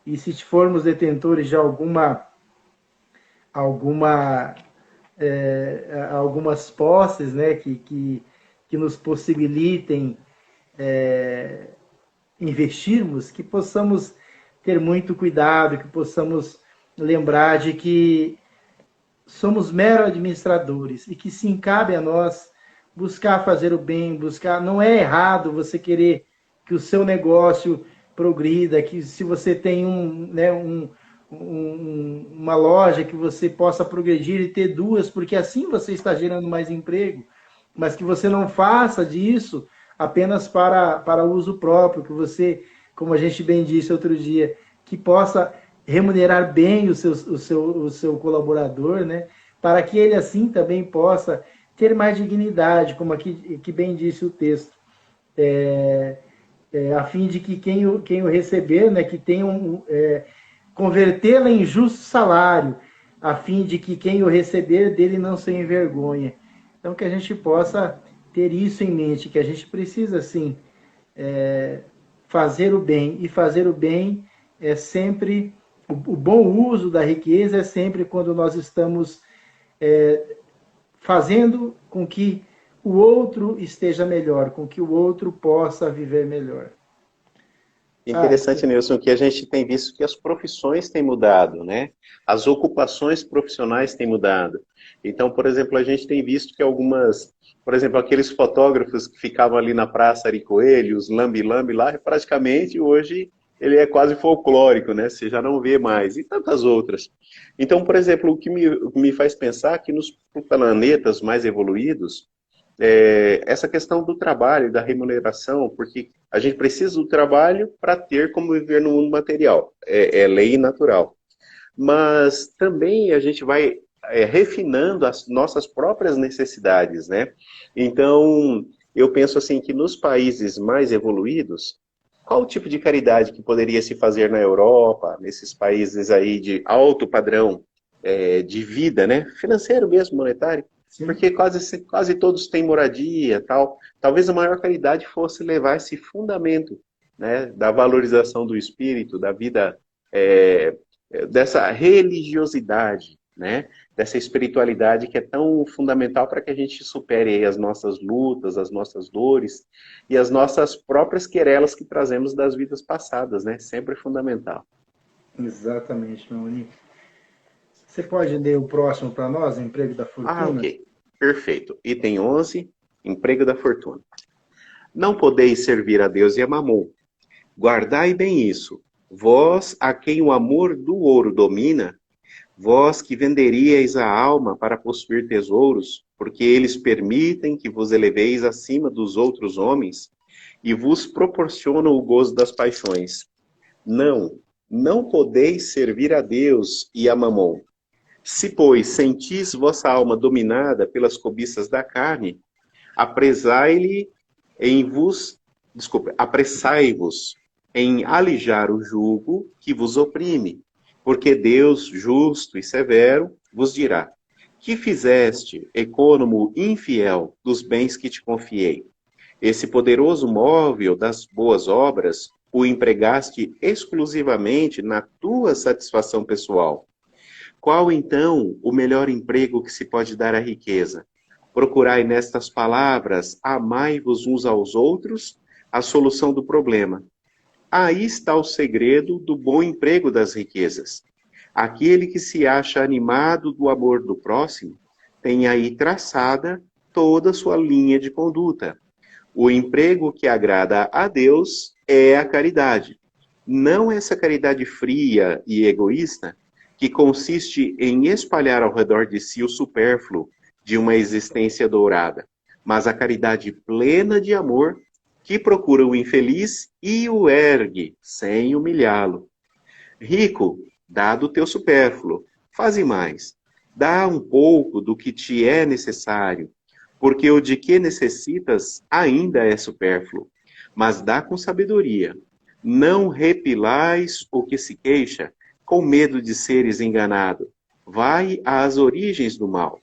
E se formos detentores de algumas posses, né, que nos possibilitem investirmos, que possamos ter muito cuidado, que possamos lembrar de que somos meros administradores e que sim cabe a nós buscar fazer o bem, buscar. Não é errado você querer que o seu negócio progrida, que se você tem uma loja que você possa progredir e ter duas, porque assim você está gerando mais emprego, mas que você não faça disso apenas para uso próprio, que você, como a gente bem disse outro dia, que possa remunerar bem o seu colaborador, né? Para que ele assim também possa ter mais dignidade, como aqui que bem disse o texto, a fim de que quem o receber, né, que tenha convertê-la em justo salário, a fim de que quem o receber dele não se envergonhe. Então, que a gente possa ter isso em mente, que a gente precisa, sim, fazer o bem. E fazer o bem é sempre, o bom uso da riqueza é sempre quando nós estamos fazendo com que o outro esteja melhor, com que o outro possa viver melhor. Interessante, Nilson, que a gente tem visto que as profissões têm mudado, né? As ocupações profissionais têm mudado. Então, por exemplo, a gente tem visto que por exemplo, aqueles fotógrafos que ficavam ali na Praça Ari Coelho, os lambi-lambi lá, praticamente hoje ele é quase folclórico, né? Você já não vê mais, e tantas outras. Então, por exemplo, o que me faz pensar que nos planetas mais evoluídos, essa questão do trabalho, da remuneração, porque a gente precisa do trabalho para ter como viver no mundo material, é lei natural. Mas também a gente vai refinando as nossas próprias necessidades, né? Então, eu penso assim que nos países mais evoluídos, qual o tipo de caridade que poderia se fazer na Europa, nesses países aí de alto padrão de vida, né? Financeiro mesmo, monetário? Sim. Porque quase todos têm moradia, tal. Talvez a maior caridade fosse levar esse fundamento, né, da valorização do espírito, da vida dessa religiosidade, né? Dessa espiritualidade que é tão fundamental para que a gente supere aí as nossas lutas, as nossas dores e as nossas próprias querelas que trazemos das vidas passadas, né? Sempre fundamental. Exatamente, meu amigo. Você pode ler o próximo para nós, Emprego da Ah, Fortuna? ok. Perfeito. Item 11, emprego da fortuna. Não podeis servir a Deus e a Mamon. Guardai bem isso. Vós, a quem o amor do ouro domina, vós que venderíeis a alma para possuir tesouros, porque eles permitem que vos eleveis acima dos outros homens e vos proporcionam o gozo das paixões. Não, não podeis servir a Deus e a Mamon. Se, pois, sentis vossa alma dominada pelas cobiças da carne, apressai-lhe em vos, apressai-vos em alijar o jugo que vos oprime, porque Deus, justo e severo, vos dirá: que fizeste, econômo infiel, dos bens que te confiei? Esse poderoso móvel das boas obras o empregaste exclusivamente na tua satisfação pessoal. Qual, então, o melhor emprego que se pode dar à riqueza? Procurai nestas palavras, amai-vos uns aos outros, a solução do problema. Aí está o segredo do bom emprego das riquezas. Aquele que se acha animado do amor do próximo, tem aí traçada toda a sua linha de conduta. O emprego que agrada a Deus é a caridade. Não essa caridade fria e egoísta, que consiste em espalhar ao redor de si o supérfluo de uma existência dourada, mas a caridade plena de amor que procura o infeliz e o ergue, sem humilhá-lo. Rico, dá do teu supérfluo, faze mais. Dá um pouco do que te é necessário, porque o de que necessitas ainda é supérfluo, mas dá com sabedoria. Não repilais o que se queixa, com medo de seres enganado. Vai às origens do mal.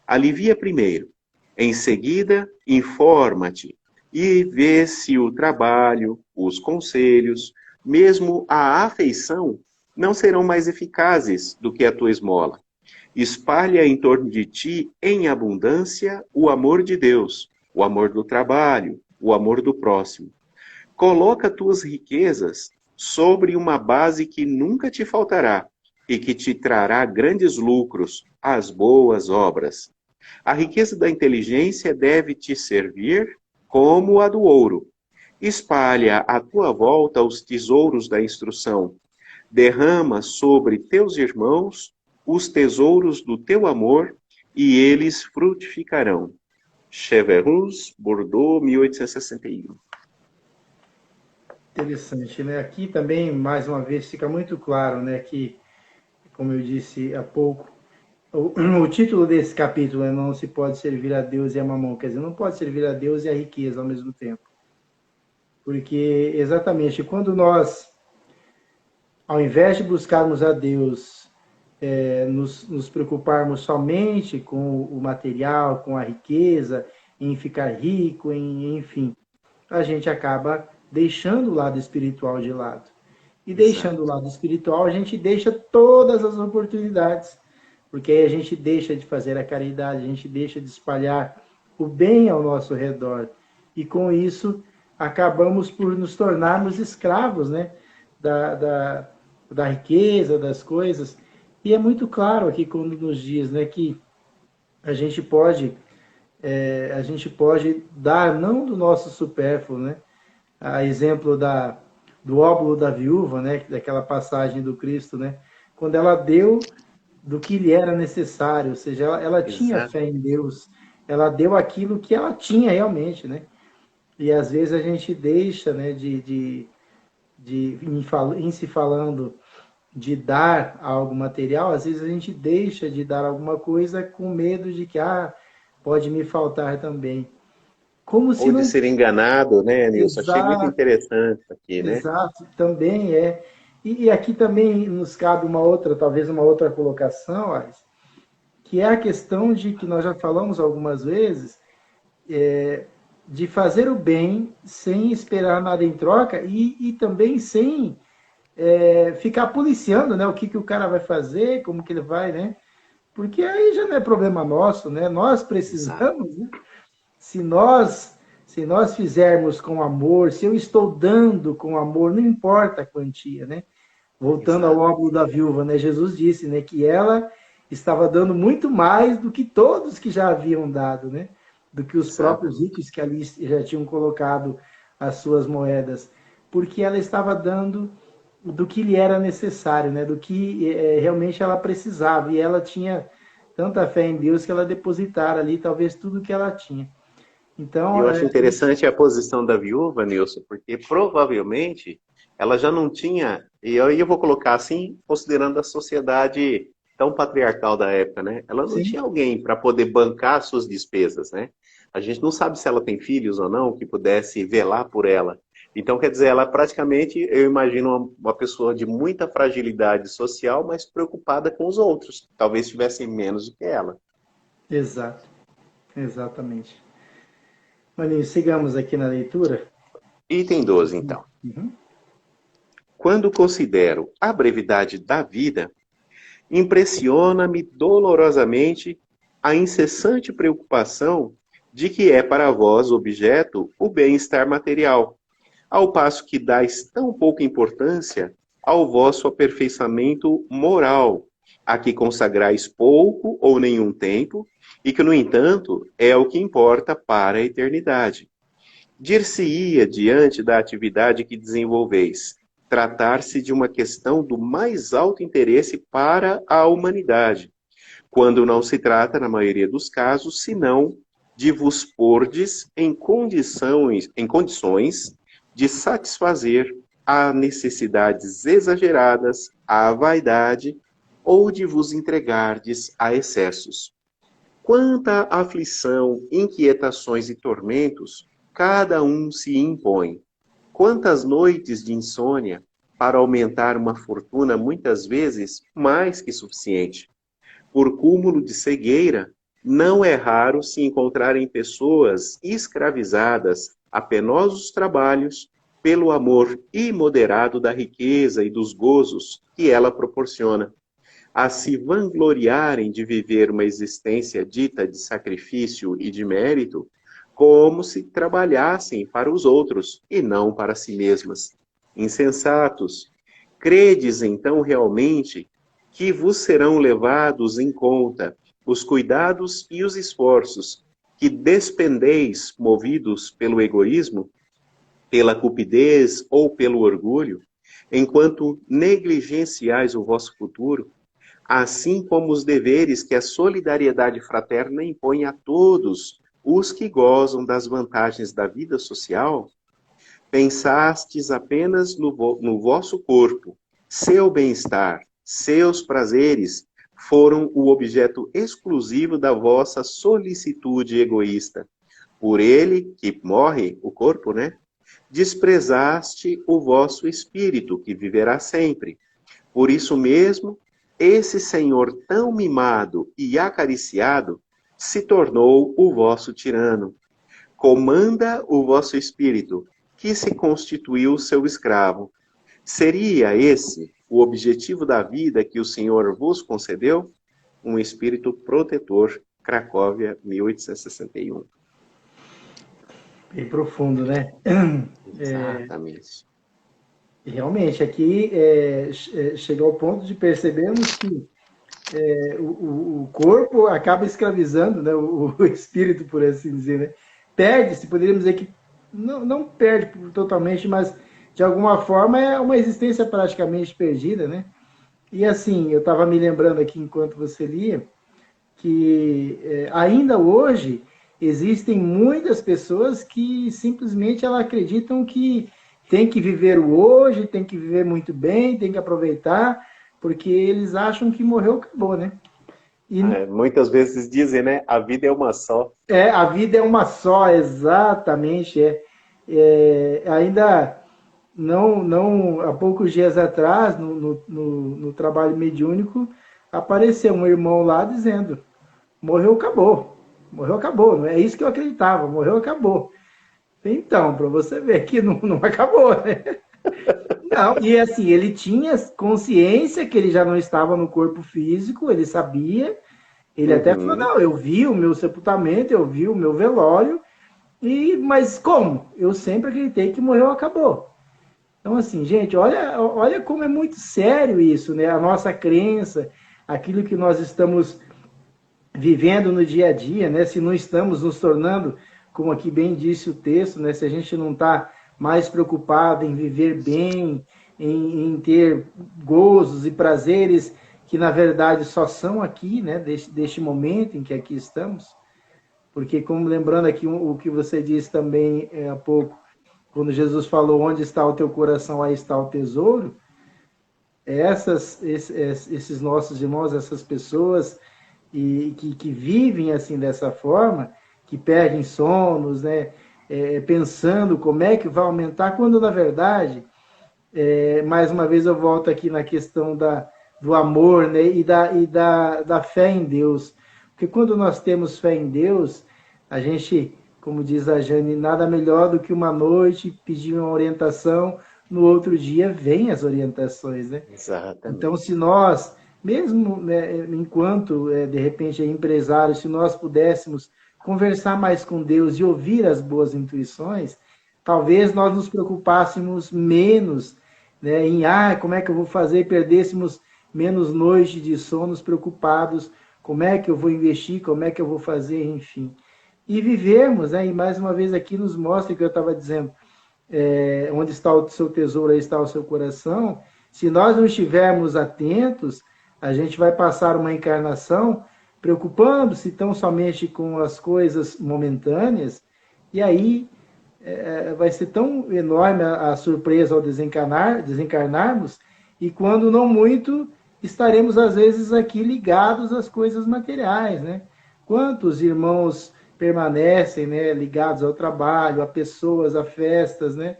Alivia primeiro. Em seguida, informa-te e vê se o trabalho, os conselhos, mesmo a afeição, não serão mais eficazes do que a tua esmola. Espalha em torno de ti, em abundância, o amor de Deus, o amor do trabalho, o amor do próximo. Coloca tuas riquezas sobre uma base que nunca te faltará e que te trará grandes lucros, as boas obras. A riqueza da inteligência deve te servir como a do ouro. Espalha à tua volta os tesouros da instrução. Derrama sobre teus irmãos os tesouros do teu amor e eles frutificarão. Cheverus, Bordeaux, 1861. Interessante, né? Aqui também, mais uma vez, fica muito claro, né, que, como eu disse há pouco, o título desse capítulo é Não se pode servir a Deus e a Mamon, quer dizer, não pode servir a Deus e a riqueza ao mesmo tempo. Porque, exatamente, quando nós, ao invés de buscarmos a Deus, nos preocuparmos somente com o material, com a riqueza, em ficar rico, enfim, a gente acaba deixando o lado espiritual de lado. E deixando o lado espiritual, a gente deixa todas as oportunidades, porque aí a gente deixa de fazer a caridade, a gente deixa de espalhar o bem ao nosso redor. E com isso, acabamos por nos tornarmos escravos, né, da riqueza, das coisas. E é muito claro aqui quando nos diz, né, que a gente pode dar não do nosso supérfluo, né, a exemplo do óbolo da viúva, né, daquela passagem do Cristo, né, quando ela deu do que lhe era necessário, ou seja, ela tinha fé em Deus, ela deu aquilo que ela tinha realmente, né? E às vezes a gente deixa, né, em se falando de dar algo material, às vezes a gente deixa de dar alguma coisa com medo de que pode me faltar também. Como se Ou de não... ser enganado, né, Nilson? Achei muito Exato, interessante aqui, né? exato, também é. E aqui também nos cabe uma outra, talvez uma outra colocação, Ares, que é a questão de que nós já falamos algumas vezes, de fazer o bem sem esperar nada em troca e também sem ficar policiando, né? O que o cara vai fazer, como que ele vai, né? Porque aí já não é problema nosso, né? Nós Exato. precisamos, né? Se nós, se nós fizermos com amor, se eu estou dando com amor, não importa a quantia, né? Voltando ao Exato. óbolo da viúva, né? Jesus disse, né, que ela estava dando muito mais do que todos que já haviam dado, né? Do que os próprios Exatamente. ricos que ali já tinham colocado as suas moedas, porque ela estava dando do que lhe era necessário, né? Do que realmente ela precisava, e ela tinha tanta fé em Deus que ela depositara ali talvez tudo que ela tinha. Então, Eu acho interessante a posição da viúva, Nilson, porque provavelmente ela já não tinha, e aí eu vou colocar assim, considerando a sociedade tão patriarcal da época, né? Ela não sim, tinha alguém para poder bancar as suas despesas, né? A gente não sabe se ela tem filhos ou não que pudesse velar por ela. Então, quer dizer, ela praticamente, eu imagino uma pessoa de muita fragilidade social, mas preocupada com os outros, que talvez tivessem menos do que ela. exato, exatamente. Maninho, sigamos aqui na leitura. Item 12, então. Uhum. Quando considero a brevidade da vida, impressiona-me dolorosamente a incessante preocupação de que é para vós objeto o bem-estar material, ao passo que dais tão pouca importância ao vosso aperfeiçoamento moral, a que consagrais pouco ou nenhum tempo, e que, no entanto, é o que importa para a eternidade. Dir-se-ia, diante da atividade que desenvolveis, tratar-se de uma questão do mais alto interesse para a humanidade, quando não se trata, na maioria dos casos, senão de vos pordes em condições de satisfazer a necessidades exageradas, à vaidade, ou de vos entregardes a excessos. Quanta aflição, inquietações e tormentos cada um se impõe. Quantas noites de insônia para aumentar uma fortuna muitas vezes mais que suficiente. Por cúmulo de cegueira, não é raro se encontrarem pessoas escravizadas a penosos trabalhos pelo amor imoderado da riqueza e dos gozos que ela proporciona, a se vangloriarem de viver uma existência dita de sacrifício e de mérito, como se trabalhassem para os outros e não para si mesmas. Insensatos, credes então realmente que vos serão levados em conta os cuidados e os esforços que despendeis movidos pelo egoísmo, pela cupidez ou pelo orgulho, enquanto negligenciais o vosso futuro, assim como os deveres que a solidariedade fraterna impõe a todos os que gozam das vantagens da vida social? Pensastes apenas no vosso corpo, seu bem-estar, seus prazeres foram o objeto exclusivo da vossa solicitude egoísta. Por ele, que morre, o corpo, né? Desprezaste o vosso espírito, que viverá sempre. Por isso mesmo, esse Senhor tão mimado e acariciado se tornou o vosso tirano. Comanda o vosso espírito, que se constituiu seu escravo. Seria esse o objetivo da vida que o Senhor vos concedeu? Um espírito protetor. Cracóvia, 1861. Bem profundo, né? Exatamente. Realmente, aqui chega ao ponto de percebermos que o corpo acaba escravizando, né, o espírito, por assim dizer, né? Perde-se, poderíamos dizer que não perde totalmente, mas de alguma forma é uma existência praticamente perdida, né? E assim, eu estava me lembrando aqui enquanto você lia que ainda hoje existem muitas pessoas que simplesmente elas acreditam que tem que viver o hoje, tem que viver muito bem, tem que aproveitar, porque eles acham que morreu, acabou, né? E Muitas vezes dizem, né? A vida é uma só. a vida é uma só, exatamente. Ainda não há poucos dias atrás, no trabalho mediúnico, apareceu um irmão lá dizendo: morreu, acabou. Morreu, acabou. Não é isso que eu acreditava. Morreu, acabou. Então, para você ver que não acabou, né? Não, e assim, ele tinha consciência que ele já não estava no corpo físico, ele sabia, ele até falou, Uhum. não, eu vi o meu sepultamento, eu vi o meu velório, mas como? Eu sempre acreditei que morreu, acabou. Então, assim, gente, olha como é muito sério isso, né? A nossa crença, aquilo que nós estamos vivendo no dia a dia, né? Se não estamos nos tornando, como aqui bem disse o texto, né? Se a gente não está mais preocupado em viver bem, em ter gozos e prazeres que na verdade só são aqui, né? Deste momento em que aqui estamos, porque como lembrando aqui o que você disse também há pouco, quando Jesus falou onde está o teu coração, aí está o tesouro, esses nossos irmãos, essas pessoas que vivem assim dessa forma, que perdem sonos, né? Pensando como é que vai aumentar, quando na verdade, mais uma vez eu volto aqui na questão do amor, né? Da fé em Deus. Porque quando nós temos fé em Deus, a gente, como diz a Jane, nada melhor do que uma noite pedir uma orientação, no outro dia vem as orientações, né? Então, Exatamente. se nós, mesmo né, enquanto de repente empresários, se nós pudéssemos conversar mais com Deus e ouvir as boas intuições, talvez nós nos preocupássemos menos, né, em como é que eu vou fazer, perdêssemos menos noites de sonos preocupados, como é que eu vou investir, como é que eu vou fazer, enfim. E vivermos, né, e mais uma vez aqui nos mostra o que eu estava dizendo, onde está o seu tesouro, aí está o seu coração. Se nós não estivermos atentos, a gente vai passar uma encarnação preocupando-se tão somente com as coisas momentâneas, e aí vai ser tão enorme a surpresa ao desencarnarmos, e quando não muito, estaremos às vezes aqui ligados às coisas materiais, né? Quantos irmãos permanecem, né, ligados ao trabalho, a pessoas, a festas, né?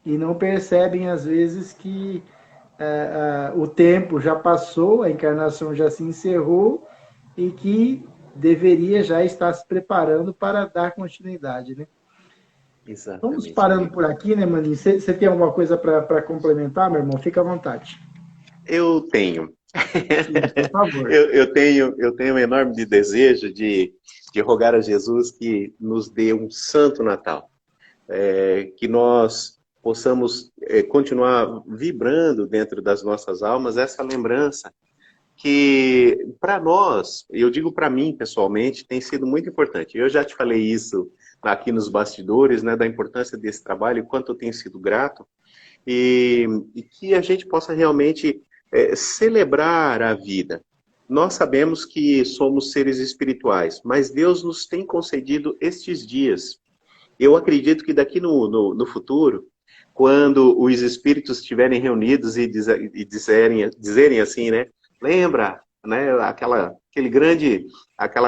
E não percebem às vezes que o tempo já passou, a encarnação já se encerrou e que deveria já estar se preparando para dar continuidade, né? Vamos Exatamente, parando amigo. por aqui, né, Maninho? Você tem alguma coisa para complementar, meu irmão? Fica à vontade. Eu tenho. Sim, por favor. Eu tenho um enorme desejo de rogar a Jesus que nos dê um santo Natal. Que nós possamos continuar vibrando dentro das nossas almas essa lembrança que, para nós, eu digo para mim pessoalmente, tem sido muito importante. Eu já te falei isso aqui nos bastidores, né, da importância desse trabalho, quanto eu tenho sido grato, e que a gente possa realmente celebrar a vida. Nós sabemos que somos seres espirituais, mas Deus nos tem concedido estes dias. Eu acredito que daqui no futuro, quando os espíritos estiverem reunidos e dizerem assim, né? Lembra, né? Aquela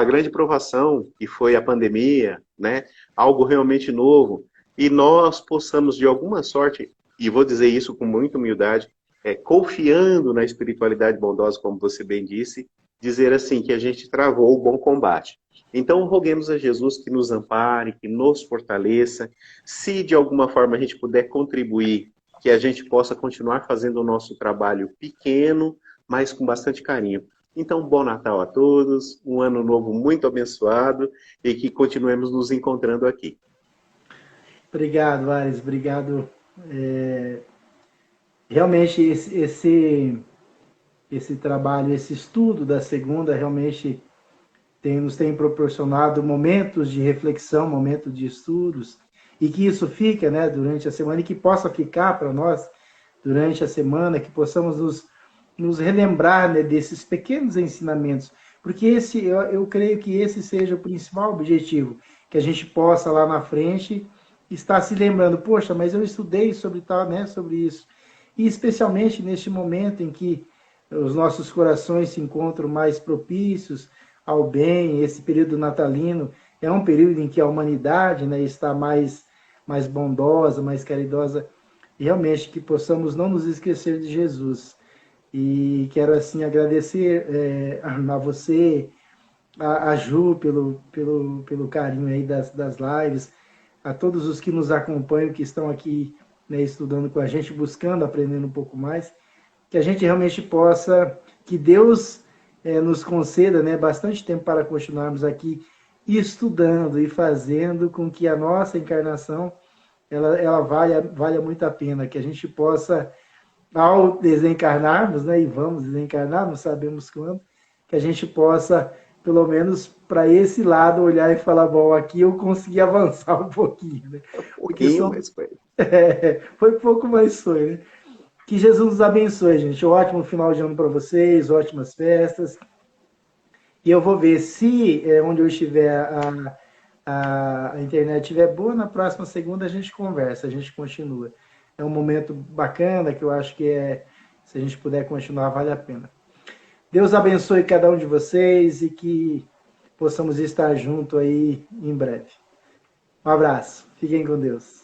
grande provação que foi a pandemia, né? Algo realmente novo. E nós possamos, de alguma sorte, e vou dizer isso com muita humildade, confiando na espiritualidade bondosa, como você bem disse, dizer assim, que a gente travou o bom combate. Então, roguemos a Jesus que nos ampare, que nos fortaleça. Se de alguma forma a gente puder contribuir, que a gente possa continuar fazendo o nosso trabalho pequeno, mas com bastante carinho. Então, bom Natal a todos, um ano novo muito abençoado e que continuemos nos encontrando aqui. Obrigado, Ares. Obrigado. Realmente, esse trabalho, esse estudo da segunda, realmente nos tem proporcionado momentos de reflexão, momentos de estudos, e que isso fica, né, durante a semana, e que possa ficar para nós durante a semana, que possamos nos relembrar, né, desses pequenos ensinamentos, porque eu creio que esse seja o principal objetivo, que a gente possa lá na frente estar se lembrando, poxa, mas eu estudei sobre tal, né, sobre isso, e especialmente neste momento em que os nossos corações se encontram mais propícios ao bem, esse período natalino é um período em que a humanidade, né, está mais bondosa, mais caridosa, e realmente que possamos não nos esquecer de Jesus. E quero assim agradecer a você, a Ju, pelo carinho aí das lives, a todos os que nos acompanham, que estão aqui né, estudando com a gente, buscando, aprendendo um pouco mais, que a gente realmente possa, que Deus nos conceda, né, bastante tempo para continuarmos aqui estudando e fazendo com que a nossa encarnação ela valha muito a pena, que a gente possa, ao desencarnarmos, né, e vamos desencarnar, não sabemos quando, que a gente possa, pelo menos para esse lado, olhar e falar, bom, aqui eu consegui avançar um pouquinho, né? Um pouquinho, mas foi. Foi pouco, mas foi, né? Que Jesus nos abençoe, gente. Ótimo final de ano para vocês, ótimas festas. E eu vou ver se onde eu estiver a internet estiver boa, na próxima segunda a gente conversa, a gente continua. É um momento bacana que eu acho que se a gente puder continuar, vale a pena. Deus abençoe cada um de vocês e que possamos estar junto aí em breve. Um abraço. Fiquem com Deus.